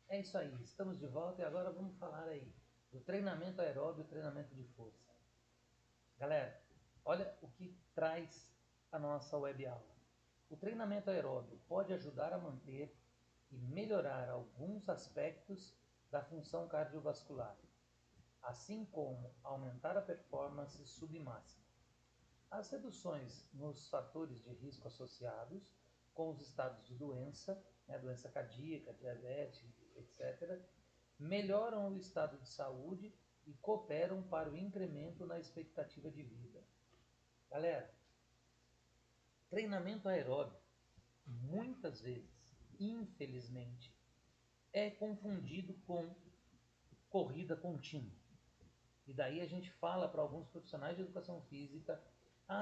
É isso aí, estamos de volta e agora vamos falar aí do treinamento aeróbio e treinamento de força. Galera, olha o que traz a nossa web aula. O treinamento aeróbio pode ajudar a manter e melhorar alguns aspectos da função cardiovascular, assim como aumentar a performance submáxima. As reduções nos fatores de risco associados com os estados de doença, doença cardíaca, diabetes, etc., melhoram o estado de saúde e cooperam para o incremento na expectativa de vida. Galera, treinamento aeróbico, muitas vezes, infelizmente, é confundido com corrida contínua. E daí a gente fala para alguns profissionais de educação física,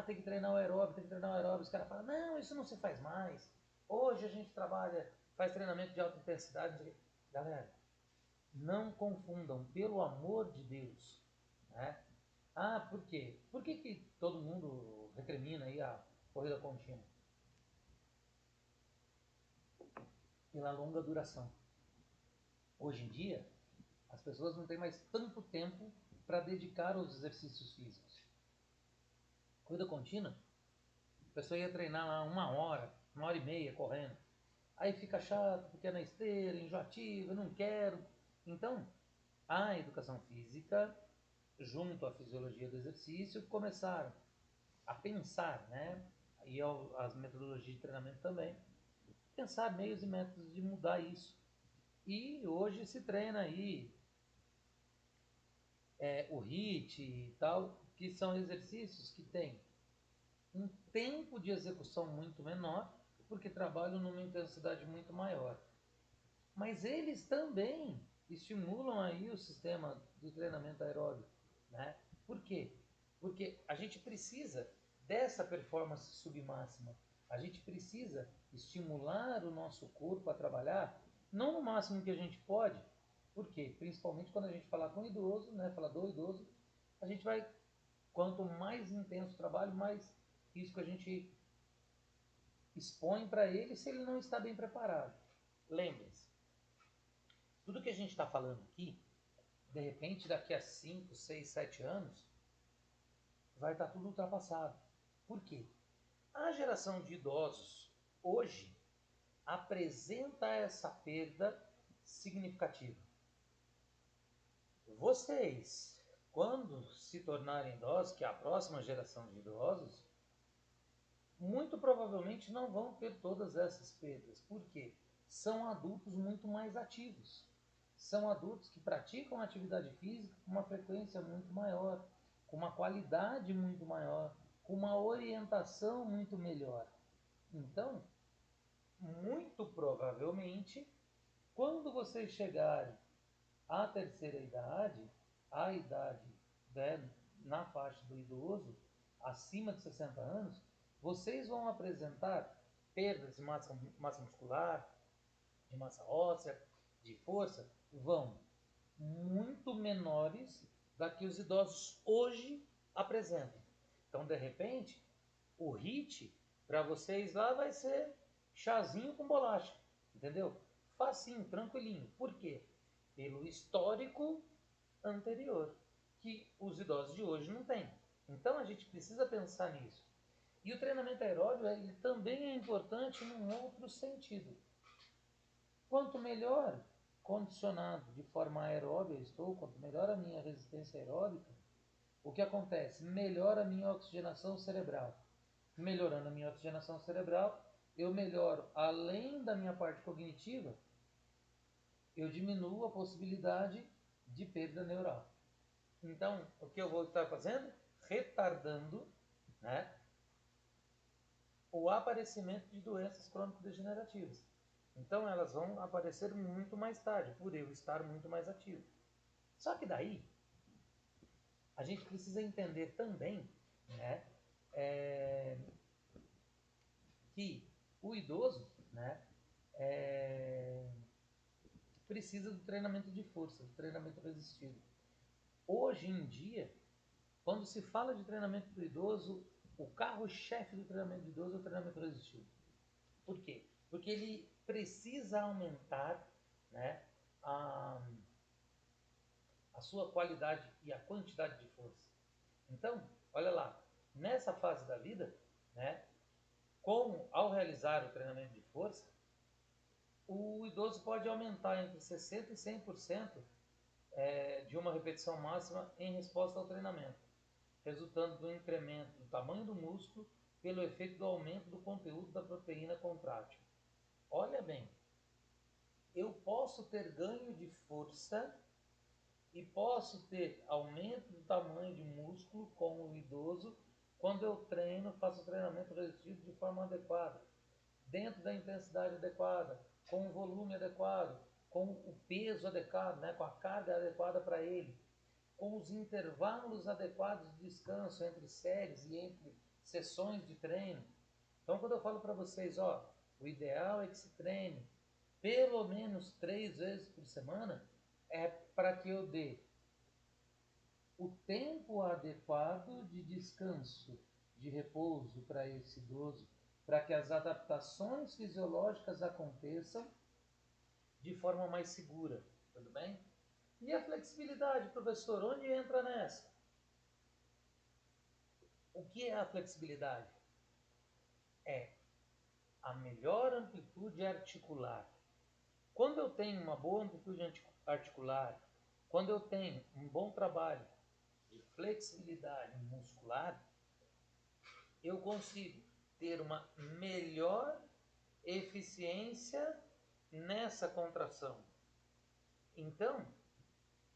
tem que treinar o aeróbico, tem que treinar o aeróbico. Os caras falam, não, isso não se faz mais. Hoje a gente trabalha, faz treinamento de alta intensidade. Galera, não confundam, pelo amor de Deus. Né? Por quê? Por que todo mundo recrimina aí a corrida contínua? Pela longa duração. Hoje em dia, as pessoas não têm mais tanto tempo para dedicar aos exercícios físicos. Corrida contínua, a pessoa ia treinar lá 1 hora e meia correndo. Aí fica chato, porque é na esteira, enjoativo, eu não quero. Então, a educação física, junto à fisiologia do exercício, começaram a pensar, né? E as metodologias de treinamento também, pensar meios e métodos de mudar isso. E hoje se treina aí o HIIT e tal, que são exercícios que têm um tempo de execução muito menor, porque trabalham numa intensidade muito maior. Mas eles também estimulam aí o sistema do treinamento aeróbico, né? Por quê? Porque a gente precisa dessa performance submáxima. A gente precisa estimular o nosso corpo a trabalhar, não no máximo que a gente pode. Por quê? Principalmente quando a gente falar com o idoso, né? Falar do idoso, a gente vai, quanto mais intenso o trabalho, mais risco a gente expõe para ele se ele não está bem preparado. Lembre-se, tudo que a gente está falando aqui, de repente daqui a 5, 6, 7 anos, vai estar tudo ultrapassado. Por quê? A geração de idosos hoje apresenta essa perda significativa. Vocês, quando se tornarem idosos, que é a próxima geração de idosos, muito provavelmente não vão ter todas essas perdas. Por quê? São adultos muito mais ativos. São adultos que praticam atividade física com uma frequência muito maior, com uma qualidade muito maior, com uma orientação muito melhor. Então, muito provavelmente, quando vocês chegarem à terceira idade, à idade, né, na faixa do idoso, acima de 60 anos, vocês vão apresentar perdas de massa muscular, de massa óssea, de força, vão muito menores da que os idosos hoje apresentam. Então, de repente, o HIIT para vocês lá vai ser chazinho com bolacha, entendeu? Facinho, tranquilinho. Por quê? Pelo histórico anterior, que os idosos de hoje não têm. Então a gente precisa pensar nisso. E o treinamento aeróbio ele também é importante num outro sentido. Quanto melhor condicionado de forma aeróbica eu estou, quanto melhor a minha resistência aeróbica, o que acontece? Melhora a minha oxigenação cerebral. Melhorando a minha oxigenação cerebral, eu melhoro, além da minha parte cognitiva, eu diminuo a possibilidade de perda neural. Então, o que eu vou estar fazendo? Retardando, né, o aparecimento de doenças crônico-degenerativas. Então, elas vão aparecer muito mais tarde, por eu estar muito mais ativo. Só que daí, a gente precisa entender também, né, que o idoso, né, precisa do treinamento de força, do treinamento resistido. Hoje em dia, quando se fala de treinamento do idoso, o carro-chefe do treinamento do idoso é o treinamento resistido. Por quê? Porque ele precisa aumentar, né, a, a sua qualidade e a quantidade de força. Então, olha lá, nessa fase da vida, né, ao realizar o treinamento de força, o idoso pode aumentar entre 60% e 100% de uma repetição máxima em resposta ao treinamento, resultando do incremento do tamanho do músculo pelo efeito do aumento do conteúdo da proteína contrátil. Olha bem, eu posso ter ganho de força e posso ter aumento do tamanho de músculo com o idoso quando eu faço o treinamento resistido de forma adequada, dentro da intensidade adequada, com o volume adequado, com o peso adequado, né, com a carga adequada para ele, com os intervalos adequados de descanso entre séries e entre sessões de treino. Então, quando eu falo para vocês, o ideal é que se treine pelo menos 3 vezes por semana, é para que eu dê o tempo adequado de descanso, de repouso para esse idoso, para que as adaptações fisiológicas aconteçam de forma mais segura, tudo bem? E a flexibilidade, professor, onde entra nessa? O que é a flexibilidade? É a melhor amplitude articular. Quando eu tenho uma boa amplitude articular, quando eu tenho um bom trabalho de flexibilidade muscular, eu consigo ter uma melhor eficiência nessa contração. Então,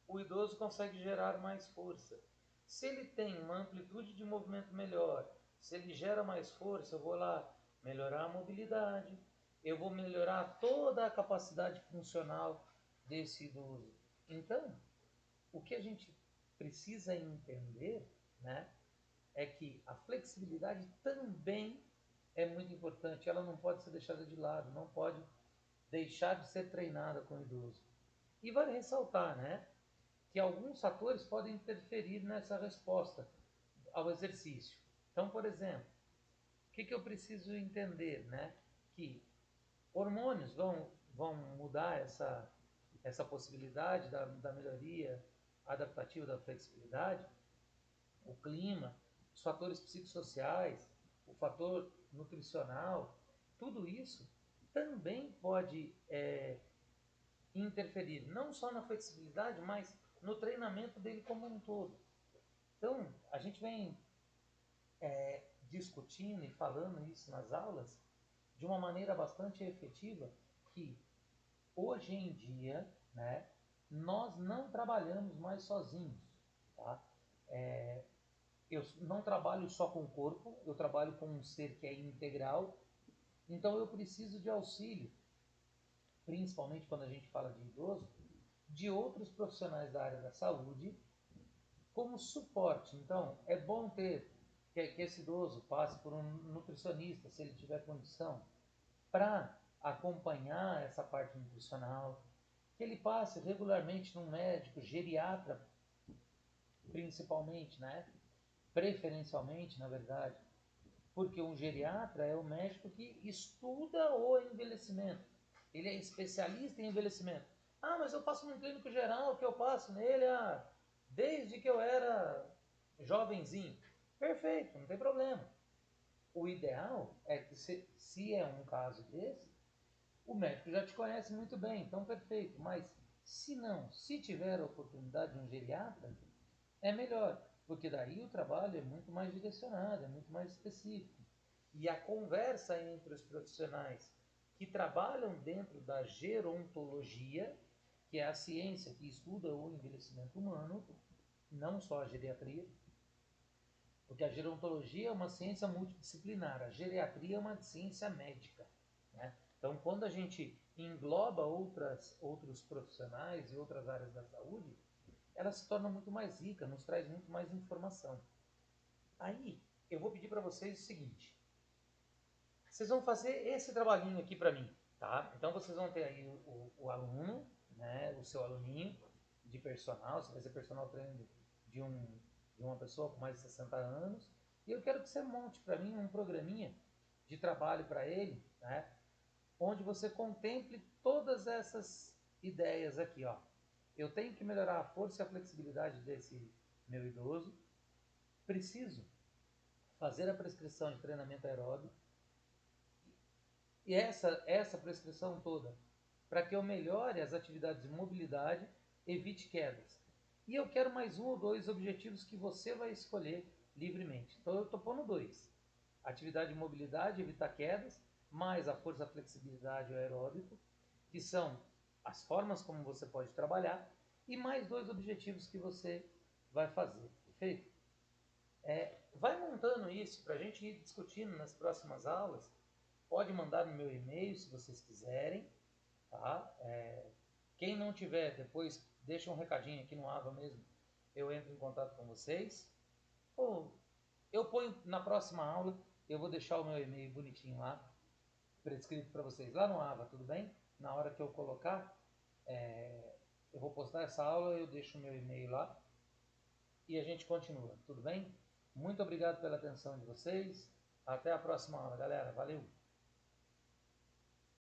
o idoso consegue gerar mais força. Se ele tem uma amplitude de movimento melhor, se ele gera mais força, eu vou lá melhorar a mobilidade, eu vou melhorar toda a capacidade funcional desse idoso. Então, o que a gente precisa entender, né, é que a flexibilidade também é muito importante. Ela não pode ser deixada de lado, não pode deixar de ser treinada com o idoso. E vale ressaltar, né, que alguns fatores podem interferir nessa resposta ao exercício. Então, por exemplo, o que eu preciso entender, né? Que hormônios vão mudar essa possibilidade da melhoria adaptativa da flexibilidade, o clima, os fatores psicossociais, o fator nutricional, tudo isso também pode interferir não só na flexibilidade, mas no treinamento dele como um todo. Então, a gente vem discutindo e falando isso nas aulas de uma maneira bastante efetiva, que hoje em dia, né, nós não trabalhamos mais sozinhos. Tá? Eu não trabalho só com o corpo, eu trabalho com um ser que é integral, então eu preciso de auxílio, principalmente quando a gente fala de idoso, de outros profissionais da área da saúde como suporte. Então, é bom ter que esse idoso passe por um nutricionista, se ele tiver condição, para acompanhar essa parte nutricional, que ele passe regularmente num médico geriatra, principalmente, né? Preferencialmente, na verdade, porque um geriatra é o médico que estuda o envelhecimento. Ele é especialista em envelhecimento. Ah, mas eu passo num clínico geral, que eu passo nele desde que eu era jovenzinho. Perfeito, não tem problema. O ideal é que, se é um caso desse, o médico já te conhece muito bem, então perfeito. Mas se não, se tiver a oportunidade de um geriatra, é melhor, porque daí o trabalho é muito mais direcionado, é muito mais específico. E a conversa entre os profissionais que trabalham dentro da gerontologia, que é a ciência que estuda o envelhecimento humano, não só a geriatria, porque a gerontologia é uma ciência multidisciplinar, a geriatria é uma ciência médica, né? Então, quando a gente engloba outros profissionais e outras áreas da saúde, ela se torna muito mais rica, nos traz muito mais informação. Aí, eu vou pedir para vocês o seguinte: vocês vão fazer esse trabalhinho aqui para mim, tá? Então, vocês vão ter aí o aluno, né, o seu aluninho de personal, você vai ser personal trainer de, de uma pessoa com mais de 60 anos, e eu quero que você monte para mim um programinha de trabalho para ele, né, onde você contemple todas essas ideias aqui, ó. Eu tenho que melhorar a força e a flexibilidade desse meu idoso. Preciso fazer a prescrição de treinamento aeróbio. E essa prescrição toda, para que eu melhore as atividades de mobilidade, evite quedas. E eu quero mais um ou dois objetivos que você vai escolher livremente. Então eu estou pondo dois. Atividade de mobilidade, evitar quedas, mais a força, a flexibilidade e o aeróbico, que são as formas como você pode trabalhar, e mais dois objetivos que você vai fazer. Perfeito? Vai montando isso para a gente ir discutindo nas próximas aulas. Pode mandar no meu e-mail se vocês quiserem, tá? Quem não tiver, depois deixa um recadinho aqui no Ava mesmo, eu entro em contato com vocês. Ou eu ponho na próxima aula, eu vou deixar o meu e-mail bonitinho lá, prescrito para vocês lá no Ava, tudo bem? Na hora que eu colocar, eu vou postar essa aula, eu deixo o meu e-mail lá e a gente continua, tudo bem? Muito obrigado pela atenção de vocês. Até a próxima aula, galera. Valeu!